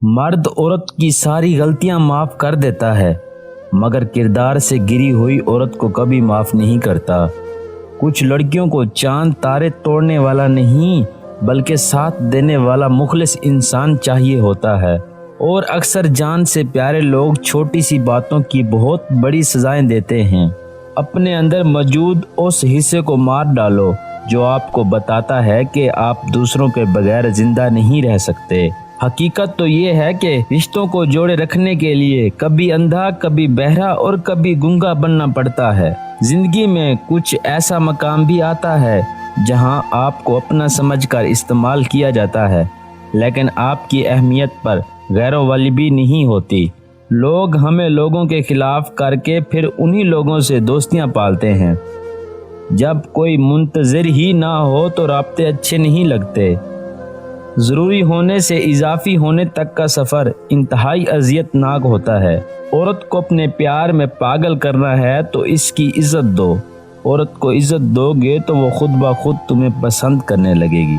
مرد عورت کی ساری غلطیاں معاف کر دیتا ہے، مگر کردار سے گری ہوئی عورت کو کبھی معاف نہیں کرتا۔ کچھ لڑکیوں کو چاند تارے توڑنے والا نہیں بلکہ ساتھ دینے والا مخلص انسان چاہیے ہوتا ہے، اور اکثر جان سے پیارے لوگ چھوٹی سی باتوں کی بہت بڑی سزائیں دیتے ہیں۔ اپنے اندر موجود اس حصے کو مار ڈالو جو آپ کو بتاتا ہے کہ آپ دوسروں کے بغیر زندہ نہیں رہ سکتے۔ حقیقت تو یہ ہے کہ رشتوں کو جوڑے رکھنے کے لیے کبھی اندھا، کبھی بہرا اور کبھی گنگا بننا پڑتا ہے۔ زندگی میں کچھ ایسا مقام بھی آتا ہے جہاں آپ کو اپنا سمجھ کر استعمال کیا جاتا ہے، لیکن آپ کی اہمیت پر غیروں والی بھی نہیں ہوتی۔ لوگ ہمیں لوگوں کے خلاف کر کے پھر انہی لوگوں سے دوستیاں پالتے ہیں۔ جب کوئی منتظر ہی نہ ہو تو رابطے اچھے نہیں لگتے۔ ضروری ہونے سے اضافی ہونے تک کا سفر انتہائی اذیت ناک ہوتا ہے۔ عورت کو اپنے پیار میں پاگل کرنا ہے تو اس کی عزت دو۔ عورت کو عزت دو گے تو وہ خود بخود تمہیں پسند کرنے لگے گی۔